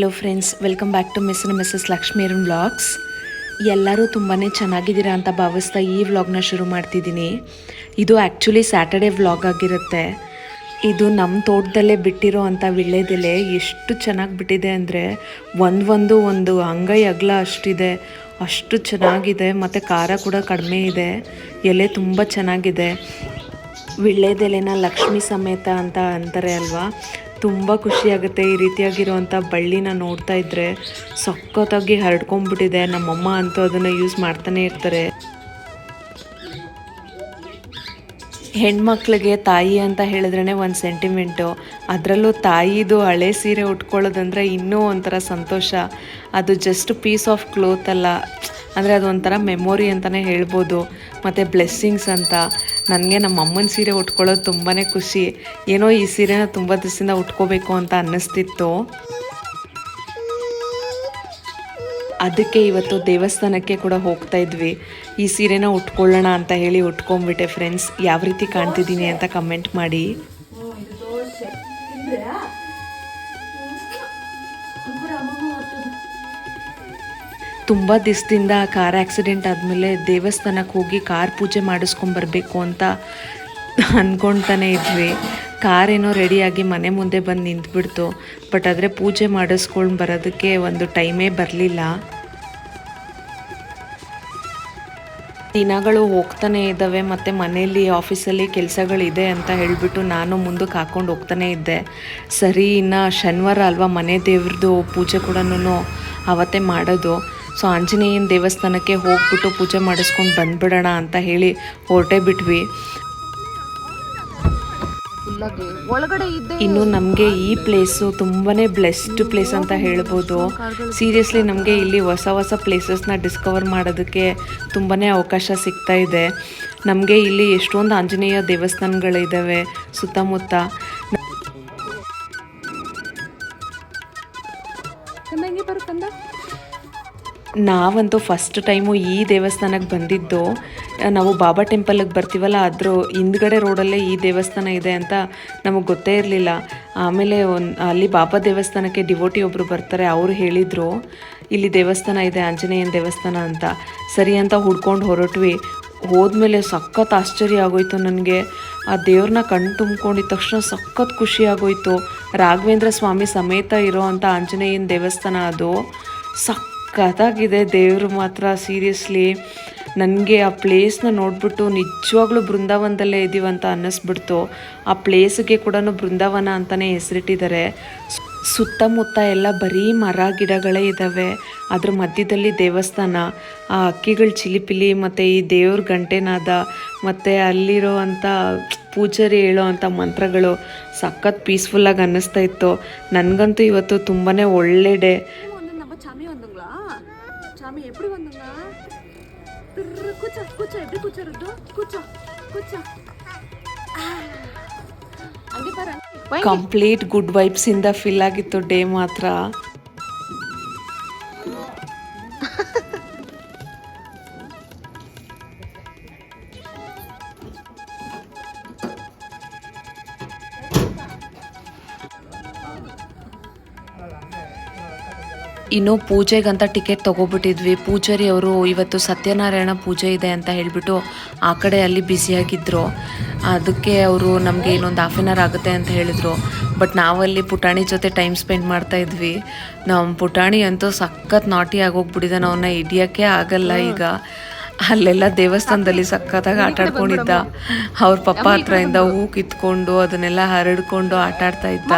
Hello friends, welcome back to miss and missus Lakshmi Arun vlogs. ಎಲ್ಲರೂ ತುಂಬಾ ಚೆನ್ನಾಗಿದ್ದೀರಾ ಅಂತ ಭಾವಿಸ್ತಾ ಈ ವ್ಲಾಗ್ನ ಶುರು ಮಾಡ್ತಿದ್ದೀನಿ. ಇದು ಆ್ಯಕ್ಚುಲಿ ಸ್ಯಾಟರ್ಡೇ ವ್ಲಾಗ್ ಆಗಿರುತ್ತೆ. ಇದು ನಮ್ಮ ತೋಟದಲ್ಲೇ ಬಿಟ್ಟಿರೋ ಅಂಥ ವೀಳ್ಯದೆಲೆ ಎಷ್ಟು ಚೆನ್ನಾಗಿ ಬಿಟ್ಟಿದೆ ಅಂದರೆ ಒಂದು ಅಂಗೈ ಅಗಲ ಅಷ್ಟಿದೆ, ಅಷ್ಟು ಚೆನ್ನಾಗಿದೆ. ಮತ್ತು ಖಾರ ಕೂಡ ಕಡಿಮೆ ಇದೆ, ಎಲೆ ತುಂಬ ಚೆನ್ನಾಗಿದೆ. ವೀಳ್ಯದೆಲೆನ ಲಕ್ಷ್ಮಿ ಸಮೇತ ಅಂತ ಅಂತಾರೆ ಅಲ್ವಾ. ತುಂಬ ಖುಷಿಯಾಗುತ್ತೆ ಈ ರೀತಿಯಾಗಿರುವಂಥ ಬಳ್ಳಿನ ನೋಡ್ತಾ ಇದ್ದರೆ. ಸಖತ್ತಾಗಿ ಹರಡ್ಕೊಂಡ್ಬಿಟ್ಟಿದೆ. ನಮ್ಮಮ್ಮ ಅಂತೂ ಅದನ್ನು ಯೂಸ್ ಮಾಡ್ತಾನೆ ಇರ್ತಾರೆ. ಹೆಣ್ಮಕ್ಳಿಗೆ ತಾಯಿ ಅಂತ ಹೇಳಿದ್ರೇ ಒಂದು ಸೆಂಟಿಮೆಂಟು. ಅದರಲ್ಲೂ ತಾಯಿದು ಹಳೆ ಸೀರೆ ಉಟ್ಕೊಳ್ಳೋದಂದರೆ ಇನ್ನೂ ಒಂಥರ ಸಂತೋಷ. ಅದು ಜಸ್ಟ್ ಪೀಸ್ ಆಫ್ ಕ್ಲೋತ್ ಅಲ್ಲ, ಅಂದರೆ ಅದು ಒಂಥರ ಮೆಮೊರಿ ಅಂತಲೇ ಹೇಳ್ಬೋದು. ಮತ್ತು ಬ್ಲೆಸ್ಸಿಂಗ್ಸ್ ಅಂತ. ನನಗೆ ನಮ್ಮ ಅಮ್ಮನ ಸೀರೆ ಉಟ್ಕೊಳ್ಳೋದು ತುಂಬಾ ಖುಷಿ. ಏನೋ ಈ ಸೀರೆನ ತುಂಬ ದಿವಸದಿಂದ ಉಟ್ಕೋಬೇಕು ಅಂತ ಅನ್ನಿಸ್ತಿತ್ತು. ಅದಕ್ಕೆ ಇವತ್ತು ದೇವಸ್ಥಾನಕ್ಕೆ ಕೂಡ ಹೋಗ್ತಾ ಇದ್ವಿ. ಈ ಸೀರೆನ ಉಟ್ಕೊಳ್ಳೋಣ ಅಂತ ಹೇಳಿ ಉಟ್ಕೊಂಡ್ಬಿಟ್ಟೆ ಫ್ರೆಂಡ್ಸ್. ಯಾವ ರೀತಿ ಕಾಣ್ತಿದ್ದೀನಿ ಅಂತ ಕಮೆಂಟ್ ಮಾಡಿ. ತುಂಬ ದಿವಸದಿಂದ ಕಾರ್ ಆಕ್ಸಿಡೆಂಟ್ ಆದಮೇಲೆ ದೇವಸ್ಥಾನಕ್ಕೆ ಹೋಗಿ ಕಾರ್ ಪೂಜೆ ಮಾಡಿಸ್ಕೊಂಬರ್ಬೇಕು ಅಂತ ಅಂದ್ಕೊಳ್ತಾನೆ ಇದ್ವಿ. ಕಾರೇನೋ ರೆಡಿಯಾಗಿ ಮನೆ ಮುಂದೆ ಬಂದು ನಿಂತ್ಬಿಡ್ತು. ಬಟ್ ಆದರೆ ಪೂಜೆ ಮಾಡಿಸ್ಕೊಂಡು ಬರೋದಕ್ಕೆ ಒಂದು ಟೈಮೇ ಬರಲಿಲ್ಲ. ದಿನಗಳು ಹೋಗ್ತಾನೆ ಇದ್ದಾವೆ. ಮತ್ತು ಮನೆಯಲ್ಲಿ ಆಫೀಸಲ್ಲಿ ಕೆಲಸಗಳಿದೆ ಅಂತ ಹೇಳಿಬಿಟ್ಟು ನಾನು ಮುಂದಕ್ಕೆ ಹಾಕ್ಕೊಂಡು ಹೋಗ್ತಾನೆ ಇದ್ದೆ. ಸರಿ, ಇನ್ನು ಶನಿವಾರ ಅಲ್ವಾ, ಮನೆ ದೇವ್ರದ್ದು ಪೂಜೆ ಕೂಡ ಅವತ್ತೇ ಮಾಡೋದು. ಸೊ ಆಂಜನೇಯನ ದೇವಸ್ಥಾನಕ್ಕೆ ಹೋಗ್ಬಿಟ್ಟು ಪೂಜೆ ಮಾಡಿಸ್ಕೊಂಡು ಬಂದುಬಿಡೋಣ ಅಂತ ಹೇಳಿ ಹೊರಟೇ ಬಿಟ್ವಿ. ಇನ್ನು ನಮಗೆ ಈ ಪ್ಲೇಸು ತುಂಬಾ ಬ್ಲೆಸ್ಡ್ ಪ್ಲೇಸ್ ಅಂತ ಹೇಳ್ಬೋದು. ಸೀರಿಯಸ್ಲಿ ನಮಗೆ ಇಲ್ಲಿ ಹೊಸ ಪ್ಲೇಸಸ್ನ ಡಿಸ್ಕವರ್ ಮಾಡೋದಕ್ಕೆ ತುಂಬಾ ಅವಕಾಶ ಸಿಗ್ತಾ ಇದೆ. ನಮಗೆ ಇಲ್ಲಿ ಎಷ್ಟೊಂದು ಆಂಜನೇಯ ದೇವಸ್ಥಾನಗಳಿದ್ದಾವೆ ಸುತ್ತಮುತ್ತ. ನಾವಂತೂ ಫಸ್ಟ್ ಟೈಮು ಈ ದೇವಸ್ಥಾನಕ್ಕೆ ಬಂದಿದ್ದು. ನಾವು ಬಾಬಾ ಟೆಂಪಲ್ಗೆ ಬರ್ತೀವಲ್ಲ, ಅದ್ರ ಹಿಂದ್ಗಡೆ ರೋಡಲ್ಲೇ ಈ ದೇವಸ್ಥಾನ ಇದೆ ಅಂತ ನಮಗೆ ಗೊತ್ತೇ ಇರಲಿಲ್ಲ. ಆಮೇಲೆ ಅಲ್ಲಿ ಬಾಬಾ ದೇವಸ್ಥಾನಕ್ಕೆ ಡಿವೋಟಿ ಒಬ್ಬರು ಬರ್ತಾರೆ, ಅವರು ಹೇಳಿದರು ಇಲ್ಲಿ ದೇವಸ್ಥಾನ ಇದೆ, ಆಂಜನೇಯನ ದೇವಸ್ಥಾನ ಅಂತ. ಸರಿ ಅಂತ ಹುಡ್ಕೊಂಡು ಹೊರಟ್ವಿ. ಹೋದ್ಮೇಲೆ ಸಖತ್ ಆಶ್ಚರ್ಯ ಆಗೋಯ್ತು ನನಗೆ. ಆ ದೇವ್ರನ್ನ ಕಣ್ಣು ತುಂಬ್ಕೊಂಡಿದ್ದ ತಕ್ಷಣ ಸಖತ್ ಖುಷಿ ಆಗೋಯ್ತು. ರಾಘವೇಂದ್ರ ಸ್ವಾಮಿ ಸಮೇತ ಇರೋ ಅಂಥ ಆಂಜನೇಯನ ದೇವಸ್ಥಾನ ಅದು. ಸಖತ್ತಾಗಿದೆ ದೇವರು ಮಾತ್ರ. ಸೀರಿಯಸ್ಲಿ ನನಗೆ ಆ ಪ್ಲೇಸ್ನ ನೋಡಿಬಿಟ್ಟು ನಿಜವಾಗ್ಲೂ ಬೃಂದಾವನದಲ್ಲೇ ಇದ್ದೀವಂತ ಅನ್ನಿಸ್ಬಿಡ್ತು. ಆ ಪ್ಲೇಸ್ಗೆ ಕೂಡ ಬೃಂದಾವನ ಅಂತಲೇ ಹೆಸರಿಟ್ಟಿದ್ದಾರೆ. ಸುತ್ತಮುತ್ತ ಎಲ್ಲ ಬರೀ ಮರ ಗಿಡಗಳೇ ಇದ್ದಾವೆ. ಅದ್ರ ಮಧ್ಯದಲ್ಲಿ ದೇವಸ್ಥಾನ, ಆ ಅಕ್ಕಿಗಳ ಚಿಲಿಪಿಲಿ ಮತ್ತು ಈ ದೇವ್ರ ಗಂಟೆನಾದ ಮತ್ತು ಅಲ್ಲಿರೋ ಅಂಥ ಪೂಜಾರಿ ಹೇಳೋ ಅಂಥ ಮಂತ್ರಗಳು ಸಖತ್ ಪೀಸ್ಫುಲ್ಲಾಗಿ ಅನ್ನಿಸ್ತಾ ಇತ್ತು. ನನಗಂತೂ ಇವತ್ತು ತುಂಬಾ ಒಳ್ಳೆ ಡೇ. ಕಂಪ್ಲೀಟ್ ಗುಡ್ ವೈಬ್ಸ್ ಇಂದ ಫಿಲ್ ಆಗಿತ್ತು ಡೇ ಮಾತ್ರ. ಇನ್ನು ಪೂಜೆಗಂತ ಟಿಕೆಟ್ ತೊಗೊಬಿಟ್ಟಿದ್ವಿ. ಪೂಜಾರಿ ಅವರು ಇವತ್ತು ಸತ್ಯನಾರಾಯಣ ಪೂಜೆ ಇದೆ ಅಂತ ಹೇಳಿಬಿಟ್ಟು ಆ ಕಡೆ ಅಲ್ಲಿ ಬ್ಯುಸಿಯಾಗಿದ್ದರು. ಅದಕ್ಕೆ ಅವರು ನಮಗೆ ಇನ್ನೊಂದು ಹಾಫ್ ಆನ್ ಅವರ್ ಆಗುತ್ತೆ ಅಂತ ಹೇಳಿದರು. ಬಟ್ ನಾವಲ್ಲಿ ಪುಟಾಣಿ ಜೊತೆ ಟೈಮ್ ಸ್ಪೆಂಡ್ ಮಾಡ್ತಾ ಇದ್ವಿ. ನಮ್ಮ ಪುಟಾಣಿ ಅಂತೂ ಸಖತ್ ನಾಟಿ ಆಗೋಗ್ಬಿಟ್ಟಿದ್ದಾನೆ, ಅವನ್ನ ಹಿಡಿಯೋಕ್ಕೆ ಆಗಲ್ಲ ಈಗ. ಅಲ್ಲೆಲ್ಲ ದೇವಸ್ಥಾನದಲ್ಲಿ ಸಖತ್ತಾಗಿ ಆಟ ಆಡ್ಕೊಂಡಿದ್ದ. ಅವ್ರ ಪಪ್ಪ ಹತ್ರದಿಂದ ಹೂ ಕಿತ್ಕೊಂಡು ಅದನ್ನೆಲ್ಲ ಹರಡ್ಕೊಂಡು ಆಟ ಆಡ್ತಾ ಇದ್ದ.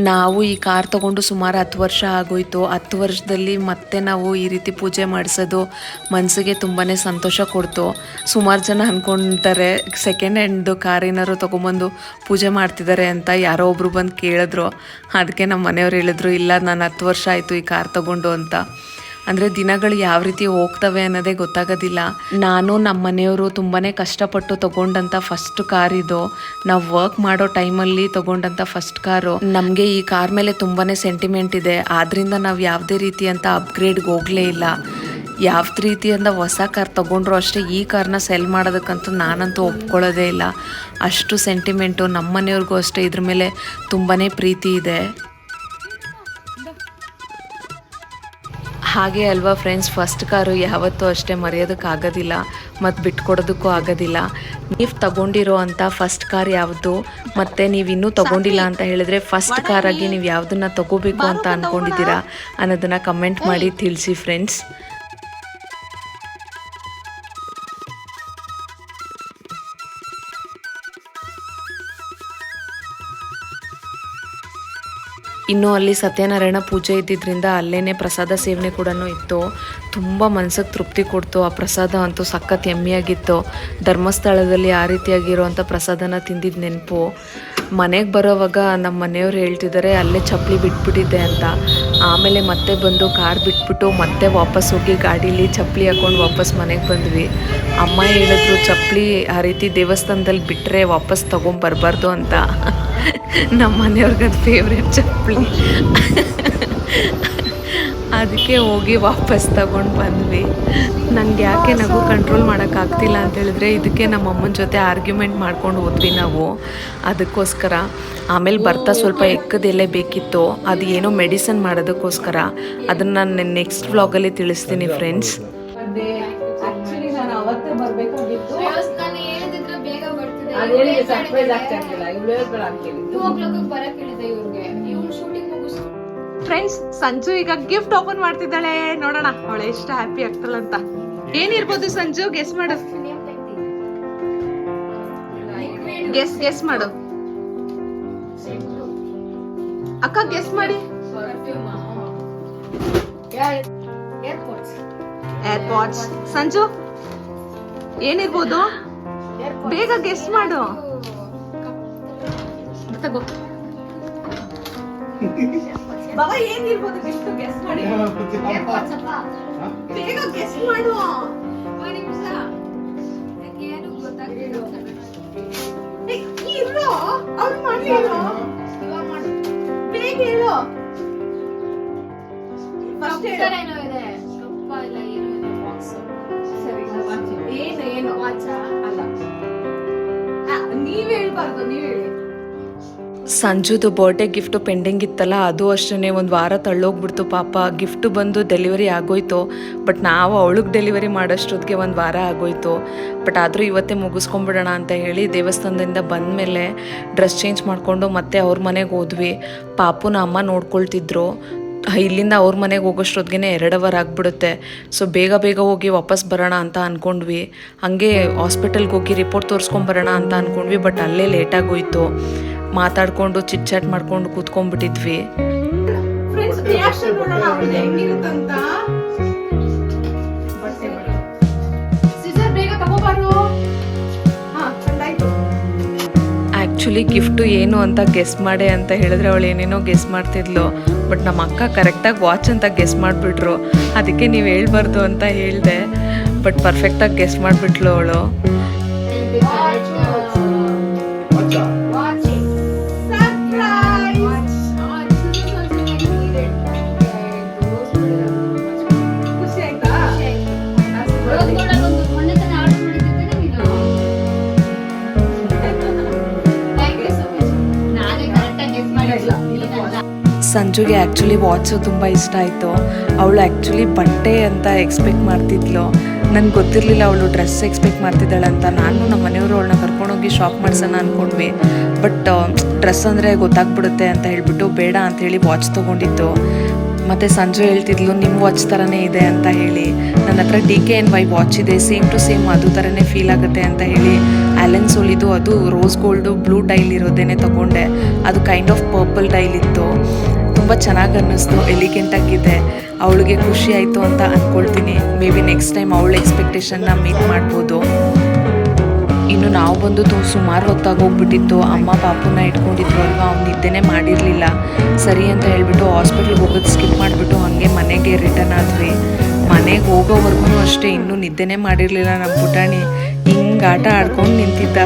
ನಾವು ಈ ಕಾರ್ ತಗೊಂಡು ಸುಮಾರು 10 ವರ್ಷ ಆಗೋಯ್ತು. 10 ವರ್ಷದಲ್ಲಿ ಮತ್ತೆ ನಾವು ಈ ರೀತಿ ಪೂಜೆ ಮಾಡಿಸೋದು ಮನಸ್ಸಿಗೆ ತುಂಬಾ ಸಂತೋಷ ಕೊಡ್ತು. ಸುಮಾರು ಜನ ಅಂದ್ಕೊಳ್ತಾರೆ ಸೆಕೆಂಡ್ ಹ್ಯಾಂಡ್ದು ಕಾರ್ ಏನಾದ್ರು ತೊಗೊಂಬಂದು ಪೂಜೆ ಮಾಡ್ತಿದ್ದಾರೆ ಅಂತ. ಯಾರೋ ಒಬ್ರು ಬಂದು ಕೇಳಿದ್ರು. ಅದಕ್ಕೆ ನಮ್ಮ ಮನೆಯವ್ರು ಹೇಳಿದ್ರು, ಇಲ್ಲ ನಾನು 10 ವರ್ಷ ಆಯಿತು ಈ ಕಾರ್ ತೊಗೊಂಡು ಅಂತ. ಅಂದರೆ ದಿನಗಳು ಯಾವ ರೀತಿ ಹೋಗ್ತವೆ ಅನ್ನೋದೇ ಗೊತ್ತಾಗೋದಿಲ್ಲ. ನಾನು ನಮ್ಮ ಮನೆಯವರು ತುಂಬಾ ಕಷ್ಟಪಟ್ಟು ತೊಗೊಂಡಂಥ ಫಸ್ಟ್ ಕಾರ್ ಇದು. ನಾವು ವರ್ಕ್ ಮಾಡೋ ಟೈಮಲ್ಲಿ ತೊಗೊಂಡಂಥ ಫಸ್ಟ್ ಕಾರು. ನಮಗೆ ಈ ಕಾರ್ ಮೇಲೆ ತುಂಬಾ ಸೆಂಟಿಮೆಂಟ್ ಇದೆ. ಆದ್ದರಿಂದ ನಾವು ಯಾವುದೇ ರೀತಿ ಅಂತ ಅಪ್ಗ್ರೇಡ್ಗೆ ಹೋಗಲೇ ಇಲ್ಲ. ಯಾವ ರೀತಿಯಿಂದ ಹೊಸ ಕಾರ್ ತೊಗೊಂಡ್ರು ಅಷ್ಟೇ ಈ ಕಾರ್ನ ಸೆಲ್ ಮಾಡೋದಕ್ಕಂತೂ ನಾನಂತೂ ಒಪ್ಕೊಳ್ಳೋದೇ ಇಲ್ಲ. ಅಷ್ಟು ಸೆಂಟಿಮೆಂಟು. ನಮ್ಮ ಮನೆಯವ್ರಿಗೂ ಅಷ್ಟೇ ಇದ್ರ ಮೇಲೆ ತುಂಬಾ ಪ್ರೀತಿ ಇದೆ. ಹಾಗೆ ಅಲ್ವಾ ಫ್ರೆಂಡ್ಸ್, ಫಸ್ಟ್ ಕಾರು ಯಾವತ್ತೂ ಅಷ್ಟೇ ಮರೆಯೋದಕ್ಕಾಗೋದಿಲ್ಲ ಮತ್ತು ಬಿಟ್ಕೊಡೋದಕ್ಕೂ ಆಗೋದಿಲ್ಲ. ನೀವು ತಗೊಂಡಿರೋ ಅಂಥ ಫಸ್ಟ್ ಕಾರ್ ಯಾವುದು, ಮತ್ತು ನೀವು ಇನ್ನೂ ತಗೊಂಡಿಲ್ಲ ಅಂತ ಹೇಳಿದ್ರೆ ಫಸ್ಟ್ ಕಾರಾಗಿ ನೀವು ಯಾವುದನ್ನು ತಗೋಬೇಕು ಅಂತ ಅಂದ್ಕೊಂಡಿದ್ದೀರಾ ಅನ್ನೋದನ್ನು ಕಮೆಂಟ್ ಮಾಡಿ ತಿಳಿಸಿ ಫ್ರೆಂಡ್ಸ್. ಇನ್ನು ಅಲ್ಲಿ ಸತ್ಯನಾರಾಯಣ ಪೂಜೆ ಇದ್ದಿದ್ದರಿಂದ ಅಲ್ಲೇ ಪ್ರಸಾದ ಸೇವನೆ ಕೂಡ ಇತ್ತು. ತುಂಬ ಮನಸ್ಸಿಗೆ ತೃಪ್ತಿ ಕೊಡ್ತು. ಆ ಪ್ರಸಾದ ಅಂತೂ ಸಖತ್ ಯಮ್ಮಿಯಾಗಿತ್ತು. ಧರ್ಮಸ್ಥಳದಲ್ಲಿ ಆ ರೀತಿಯಾಗಿರುವಂಥ ಪ್ರಸಾದನ ತಿಂದಿದ್ದು ನೆನಪು. ಮನೆಗೆ ಬರೋವಾಗ ನಮ್ಮ ಮನೆಯವ್ರು ಹೇಳ್ತಿದ್ದಾರೆ ಅಲ್ಲೇ ಚಪ್ಪಲಿ ಬಿಟ್ಬಿಟ್ಟಿದ್ದೆ ಅಂತ. ಆಮೇಲೆ ಮತ್ತೆ ಬಂದು ಕಾರ್ ಬಿಟ್ಬಿಟ್ಟು ಮತ್ತೆ ವಾಪಸ್ ಹೋಗಿ ಗಾಡೀಲಿ ಚಪ್ಪಲಿ ಹಾಕ್ಕೊಂಡು ವಾಪಸ್ ಮನೆಗೆ ಬಂದ್ವಿ. ಅಮ್ಮ ಹೇಳಿದ್ರು ಚಪ್ಪಲಿ ಆ ರೀತಿ ದೇವಸ್ಥಾನದಲ್ಲಿ ಬಿಟ್ಟರೆ ವಾಪಸ್ ತೊಗೊಂಬರ್ಬಾರ್ದು ಅಂತ. ನಮ್ಮ ಮನೆಯವ್ರಿಗೆ ಅದು ಫೇವ್ರೇಟ್ ಚಪ್ಪಲಿ. ಅದಕ್ಕೆ ಹೋಗಿ ವಾಪಸ್ ತಗೊಂಡು ಬಂದ್ವಿ. ನನಗೆ ಯಾಕೆ ನಗು ಕಂಟ್ರೋಲ್ ಮಾಡೋಕ್ಕಾಗ್ತಿಲ್ಲ ಅಂತ ಹೇಳಿದ್ರೆ ಇದಕ್ಕೆ ನಮ್ಮ ಅಮ್ಮನ ಜೊತೆ ಆರ್ಗ್ಯುಮೆಂಟ್ ಮಾಡ್ಕೊಂಡು ಹೋದ್ವಿ ನಾವು. ಅದಕ್ಕೋಸ್ಕರ ಆಮೇಲೆ ಬರ್ತಾ ಸ್ವಲ್ಪ ಎಕ್ಕದೆಲೆ ಬೇಕಿತ್ತು. ಅದು ಏನೋ ಮೆಡಿಸನ್ ಮಾಡೋದಕ್ಕೋಸ್ಕರ. ಅದನ್ನು ನಾನು ನೆಕ್ಸ್ಟ್ ವ್ಲಾಗಲ್ಲಿ ತಿಳಿಸ್ತೀನಿ ಫ್ರೆಂಡ್ಸ್. ಫ್ರೆಂಡ್ಸ್, ಸಂಜು ಈಗ ಗಿಫ್ಟ್ ಓಪನ್ ಮಾಡ್ತಿದ್ದಾಳೆ. ನೋಡೋಣ ಅವಳು ಎಷ್ಟು ಹ್ಯಾಪಿ ಆಗ್ತಾಳಂತ. ಏನಿರ್ಬೋದು ಸಂಜು? ಗೆಸ್ ಮಾಡು. ಗೆಸ್ ಮಾಡು ಅಕ್ಕ, ಗೆಸ್ ಮಾಡಿ. ಏರ್ಪಾಡ್ಸ್. ಸಂಜು ಏನಿರ್ಬೋದು? ಬೇಗ ಗೆಸ್ ಮಾಡು. ಬಾಬಾ ಏನಿರ್ಬೋದು? ಗಿಫ್ಟ್ ಗೆಸ್ ಮಾಡಿ. ಬೇಗ ಗೆಸ್ ಮಾಡು. ಬೇಗ ಹೇಳು. ಏನು ಅಲ್ಲ, ನೀವ್ ಹೇಳ್ಬಾರ್ದು, ನೀವ್ ಹೇಳಿ. ಸಂಜುದು ಬರ್ಡೇ ಗಿಫ್ಟು ಪೆಂಡಿಂಗ್ ಇತ್ತಲ್ಲ, ಅದು ಅಷ್ಟೇ ಒಂದು ವಾರ ತಳ್ಳೋಗ್ಬಿಡ್ತು ಪಾಪ. ಗಿಫ್ಟು ಬಂದು ಡೆಲಿವರಿ ಆಗೋಯ್ತು, ಬಟ್ ನಾವು ಅವಳಿಗೆ ಡೆಲಿವರಿ ಮಾಡೋಷ್ಟೊತ್ತಿಗೆ ಒಂದು ವಾರ ಆಗೋಯ್ತು. ಬಟ್ ಆದರೂ ಇವತ್ತೇ ಮುಗಿಸ್ಕೊಂಬಿಡೋಣ ಅಂತ ಹೇಳಿ ದೇವಸ್ಥಾನದಿಂದ ಬಂದಮೇಲೆ ಡ್ರೆಸ್ ಚೇಂಜ್ ಮಾಡಿಕೊಂಡು ಮತ್ತೆ ಅವ್ರ ಮನೆಗೆ ಹೋದ್ವಿ. ಪಾಪುನ ಅಮ್ಮ ನೋಡ್ಕೊಳ್ತಿದ್ರು. ಇಲ್ಲಿಂದ ಅವ್ರ ಮನೆಗೆ ಹೋಗೋಷ್ಟೊತ್ತಿಗೆ 2 ಅವರ್ ಆಗಿಬಿಡುತ್ತೆ. ಸೊ ಬೇಗ ಹೋಗಿ ವಾಪಸ್ ಬರೋಣ ಅಂತ ಅಂದ್ಕೊಂಡ್ವಿ. ಹಾಗೆ ಹಾಸ್ಪಿಟಲ್ಗೆ ಹೋಗಿ ರಿಪೋರ್ಟ್ ತೋರಿಸ್ಕೊಂಬರೋಣ ಅಂತ ಅಂದ್ಕೊಂಡ್ವಿ. ಬಟ್ ಅಲ್ಲೇ ಲೇಟಾಗೋಯ್ತು. ಮಾತಾಡ್ಕೊಂಡು ಚಿಟ್ ಚಾಟ್ ಮಾಡ್ಕೊಂಡು ಕೂತ್ಕೊಂಡ್ಬಿಟ್ಟಿದ್ವಿ. ಆ್ಯಕ್ಚುಲಿ ಗಿಫ್ಟು ಏನು ಅಂತ ಗೆಸ್ ಮಾಡಿ ಅಂತ ಹೇಳಿದ್ರೆ ಅವಳು ಏನೇನೋ ಗೆಸ್ ಮಾಡ್ತಿದ್ಲು. ಬಟ್ ನಮ್ಮ ಅಕ್ಕ ಕರೆಕ್ಟಾಗಿ ವಾಚ್ ಅಂತ ಗೆಸ್ ಮಾಡಿಬಿಟ್ರು. ಅದಕ್ಕೆ ನೀವು ಹೇಳ್ಬಾರ್ದು ಅಂತ ಹೇಳಿದೆ. ಬಟ್ ಪರ್ಫೆಕ್ಟಾಗಿ ಗೆಸ್ ಮಾಡಿಬಿಟ್ಲು ಅವಳು. ಸಂಜುಗೆ ಆ್ಯಕ್ಚುಲಿ ವಾಚು ತುಂಬ ಇಷ್ಟ ಆಯಿತು. ಅವಳು ಆ್ಯಕ್ಚುಲಿ ಬಟ್ಟೆ ಅಂತ ಎಕ್ಸ್ಪೆಕ್ಟ್ ಮಾಡ್ತಿದ್ಲು. ನನಗೆ ಗೊತ್ತಿರಲಿಲ್ಲ ಅವಳು ಡ್ರೆಸ್ ಎಕ್ಸ್ಪೆಕ್ಟ್ ಮಾಡ್ತಿದ್ದಾಳೆ ಅಂತ. ನಾನು ನಮ್ಮ ಮನೆಯವರು ಅವಳನ್ನ ಕರ್ಕೊಂಡೋಗಿ ಶಾಪ್ ಮಾಡ್ಸೋಣ ಅಂದ್ಕೊಂಡ್ವಿ. ಬಟ್ ಡ್ರೆಸ್ ಅಂದರೆ ಗೊತ್ತಾಗ್ಬಿಡುತ್ತೆ ಅಂತ ಹೇಳಿಬಿಟ್ಟು ಬೇಡ ಅಂಥೇಳಿ ವಾಚ್ ತೊಗೊಂಡಿತ್ತು. ಮತ್ತು ಸಂಜು ಹೇಳ್ತಿದ್ಲು ನಿಮ್ಮ ವಾಚ್ ಥರನೇ ಇದೆ ಅಂತ ಹೇಳಿ. ನನ್ನ ಹತ್ರ DKNY ವಾಚ್ ಇದೆ, ಸೇಮ್ ಟು ಸೇಮ್ ಅದು ಥರನೇ ಫೀಲ್ ಆಗುತ್ತೆ ಅಂತ ಹೇಳಿ ಆ್ಯಲೆನ್ ಸೋಲಿದು ಅದು ರೋಸ್ ಗೋಲ್ಡು ಬ್ಲೂ ಡೈಲ್ ಇರೋದೇನೆ ತೊಗೊಂಡೆ. ಅದು ಕೈಂಡ್ ಆಫ್ ಪರ್ಪಲ್ ಡೈಲ್ ಇತ್ತು. ತುಂಬ ಚೆನ್ನಾಗಿ ಅನ್ನಿಸ್ತು, ಎಲಿಗೆಂಟಾಗಿದೆ. ಅವಳಿಗೆ ಖುಷಿ ಆಯಿತು ಅಂತ ಅಂದ್ಕೊಳ್ತೀನಿ. ಮೇ ಬಿ ನೆಕ್ಸ್ಟ್ ಟೈಮ್ ಅವಳ ಎಕ್ಸ್ಪೆಕ್ಟೇಷನ್ನ ಮೀಟ್ ಮಾಡ್ಬೋದು. ಇನ್ನು ನಾವು ಬಂದು ಸುಮಾರು ಹೊತ್ತಾಗಿ ಹೋಗ್ಬಿಟ್ಟಿತ್ತು. ಅಮ್ಮ ಪಾಪುನ ಇಟ್ಕೊಂಡಿದ್ರು ಅಲ್ವಾ, ಅವ್ನು ನಿದ್ದೆನೇ ಮಾಡಿರಲಿಲ್ಲ. ಸರಿ ಅಂತ ಹೇಳ್ಬಿಟ್ಟು ಹಾಸ್ಪಿಟ್ಲಿಗೆ ಹೋಗೋದು ಸ್ಕಿಪ್ ಮಾಡಿಬಿಟ್ಟು ಹಾಗೆ ಮನೆಗೆ ರಿಟರ್ನ್ ಆದ್ವಿ. ಮನೆಗೆ ಹೋಗೋವರೆಗೂ ಅಷ್ಟೇ ಇನ್ನೂ ನಿದ್ದೆನೇ ಮಾಡಿರಲಿಲ್ಲ ನಮ್ಮ ಪುಟಾಣಿ. ಹಿಂಗೆ ಆಟ ಆಡ್ಕೊಂಡು ನಿಂತಿದ್ದ.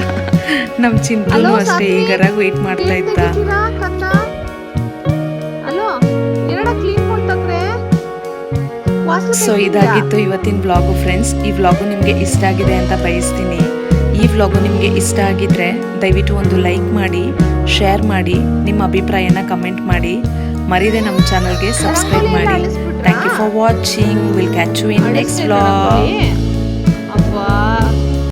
ನಮ್ಮ ಚಿಂತನೂ ಅಷ್ಟೇ ಈಗರಾಗ ವೆಯ್ಟ್ ಮಾಡ್ತಾ ಇದ್ದ. ಸೊ ಇದಾಗಿತ್ತು ಇವತ್ತಿನ ವ್ಲಾಗು ಫ್ರೆಂಡ್ಸ್. ಈ ವ್ಲಾಗು ನಿಮಗೆ ಇಷ್ಟ ಆಗಿದೆ ಅಂತ ಬಯಸ್ತೀನಿ. ಈ ವ್ಲಾಗು ನಿಮಗೆ ಇಷ್ಟ ಆಗಿದ್ರೆ ದಯವಿಟ್ಟು ಒಂದು ಲೈಕ್ ಮಾಡಿ, ಶೇರ್ ಮಾಡಿ, ನಿಮ್ಮ ಅಭಿಪ್ರಾಯನ ಕಮೆಂಟ್ ಮಾಡಿ, ಮರಿದೆ ನಮ್ಮ ಚಾನಲ್ಗೆ ಸಬ್ಸ್ಕ್ರೈಬ್ ಮಾಡಿ. Thank you for watching. Will catch you in next vlog.